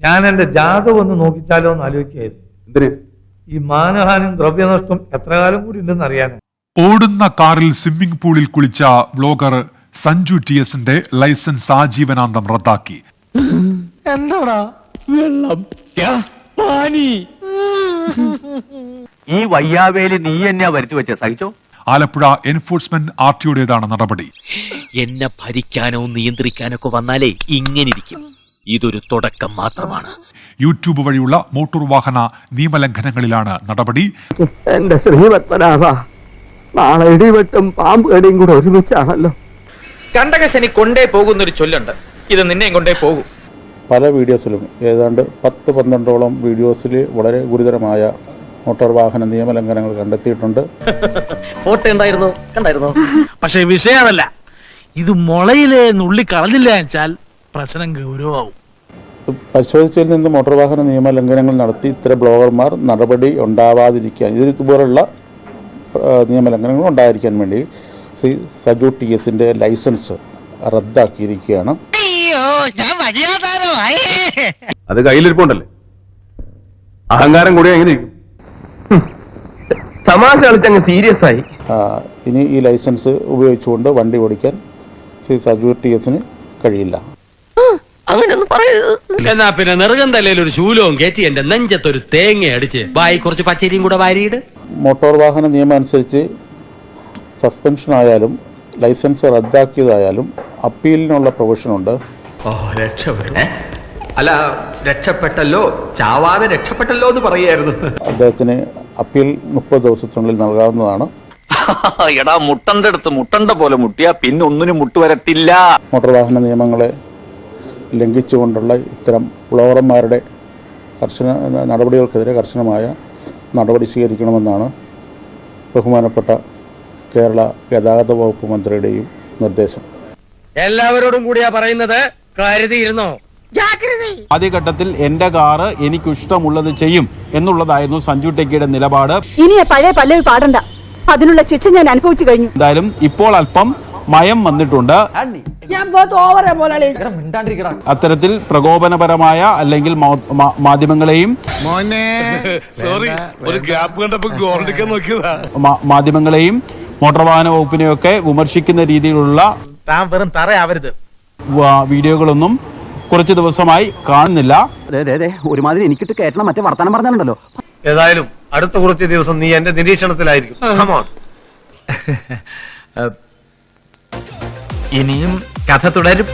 ഞാൻ എന്റെ ജാതകം ഒന്ന് നോക്കിച്ചാലോ എന്ന് ആലോചിക്കുകയായിരുന്നു. ഈ മാനഹാനും ദ്രവ്യനഷ്ടം എത്ര കാലം കൂടി ഉണ്ടെന്ന് അറിയാനോ. ഓടുന്ന കാറിൽ സ്വിമ്മിംഗ് പൂളിൽ കുളിച്ച വ്ലോഗർ സഞ്ജു TSന്റെ ലൈസൻസ് ആജീവനാന്തം റദ്ദാക്കി. എന്താടാ വെള്ളം ഈ വയ്യാവേലി നീ എന്നെയാ വരുത്തി വെച്ച സഹിച്ചോ. ആലപ്പുഴ എൻഫോഴ്സ്മെന്റ് RTOയുടേതാണ് നടപടി. എന്നെ ഭരിക്കാനോ നിയന്ത്രിക്കാനോ ഒക്കെ വന്നാലേ ഇങ്ങനിരിക്കും. ഇതൊരു തുടക്കം മാത്രമാണ്. യൂട്യൂബ് വഴിയുള്ള മോട്ടോർ വാഹന നിയമലംഘനങ്ങളിലാണ് നടപടി. എന്റെ ശ്രീപത്മനാഭ, നാളെ ഇടിവെട്ടും പാമ്പ് കടിയും കൂടെ ഒരുമിച്ചാണല്ലോ. കണ്ടകശനി കൊണ്ടേ പോകുന്നൊരു ചൊല്ലുണ്ട്. ഇത് നിന്നെയും കൊണ്ടേ പോകും. പല വീഡിയോസിലും ഏതാണ്ട് 10-12ഓളം വീഡിയോസിൽ വളരെ ഗുരുതരമായ മോട്ടോർ വാഹന നിയമലംഘനങ്ങൾ കണ്ടെത്തിയിട്ടുണ്ട്. ഫോട്ടോ ഉണ്ടായിരുന്നു, കണ്ടായിരുന്നു. പക്ഷെ വിഷയമല്ല, ഇത് മുളയിലെ നുള്ളി കളഞ്ഞില്ല വെച്ചാൽ പ്രശ്നം ഗൗരവമാവും. പരിശോധിച്ചതിൽ നിന്ന് മോട്ടോർ വാഹന നിയമലംഘനങ്ങൾ നടത്തി ഇത്തരം ബ്ലോഗർമാർ നടപടി ഉണ്ടാവാതിരിക്കാൻ, ഇതുപോലുള്ള നിയമലംഘനങ്ങൾ ഉണ്ടായിരിക്കാൻ വേണ്ടി ശ്രീ സജു TSന്റെ ലൈസൻസ് റദ്ദാക്കിയിരിക്കുകയാണ്. അത് കയ്യിലിരിപ്പുണ്ടല്ലേ, അഹങ്കാരം കൂടി എങ്ങനെ തമാശ കളിച്ചങ്ങ് സീരിയസ് ആയി. ഇനി ഈ ലൈസൻസ് ഉപയോഗിച്ചുകൊണ്ട് വണ്ടി ഓടിക്കാൻ ശ്രീ സജു TSന് കഴിയില്ല. അങ്ങനെയൊന്നും പറയരുത്. എന്നാ പിന്നെ നെറുകം തലയിൽ ഒരു ശൂലവും കയറ്റി എന്റെ നെഞ്ചത്തൊരു തേങ്ങ അടിച്ച് ബായി കുറച്ച് പച്ചരിയും കൂടെ വാരിയിട്. മോട്ടോർ വാഹന നിയമം അനുസരിച്ച് സസ്പെൻഷൻ ആയാലും ലൈസൻസ് റദ്ദാക്കിയതായാലും അപ്പീലിനുള്ള പ്രൊവിഷനുണ്ട്. അല്ല, രക്ഷപ്പെട്ടല്ലോ, ചാവാതെ രക്ഷപ്പെട്ടല്ലോ എന്ന് പറയായിരുന്നു. അദ്ദേഹത്തിന് അപ്പീൽ 30 ദിവസത്തിനുള്ളിൽ നൽകാവുന്നതാണ്. എടാ, മുട്ടന്റെ അടുത്ത് മുട്ടണ്ട പോലെ മുട്ടിയാ പിന്നെ ഒന്നിനും മുട്ടുവരത്തില്ല. മോട്ടോർ വാഹന നിയമങ്ങളെ ലംഘിച്ചുകൊണ്ടുള്ള ഇത്തരം ബ്ലോഗർമാരുടെ നടപടികൾക്കെതിരെ കർശനമായ നടപടി സ്വീകരിക്കണമെന്നാണ് ബഹുമാനപ്പെട്ട കേരള ഗതാഗത വകുപ്പ് മന്ത്രിയുടെയും നിർദ്ദേശം. എല്ലാവരോടും കൂടിയാ പറയുന്നത്, കരുതിയിരുന്നോ. ആദ്യഘട്ടത്തിൽ എന്റെ കാറ് എനിക്കിഷ്ടമുള്ളത് ചെയ്യും എന്നുള്ളതായിരുന്നു സഞ്ജു ടെക്കിയുടെ നിലപാട്. ഇനി പഴയ പല്ലവി പാടണ്ട, അതിനുള്ള ശിക്ഷ ഞാൻ അനുഭവിച്ചു കഴിഞ്ഞു. എന്തായാലും ഇപ്പോൾ അല്പം മയം വന്നിട്ടുണ്ട്. അത്തരത്തിൽ പ്രകോപനപരമായ അല്ലെങ്കിൽ മാധ്യമങ്ങളെയും മോട്ടോർ വാഹന വകുപ്പിനെയൊക്കെ വിമർശിക്കുന്ന രീതിയിലുള്ള വീഡിയോകളൊന്നും കുറച്ച് ദിവസമായി കാണുന്നില്ല. ഒരുമാതിരി എനിക്കിട്ട് കേട്ടണം, മറ്റേ വർത്താനം പറഞ്ഞാലുണ്ടല്ലോ. ഏതായാലും അടുത്ത കുറച്ച് ദിവസം നീ എന്റെ നിരീക്ഷണത്തിലായിരിക്കും. ഇനിയും കഥ തുടരും.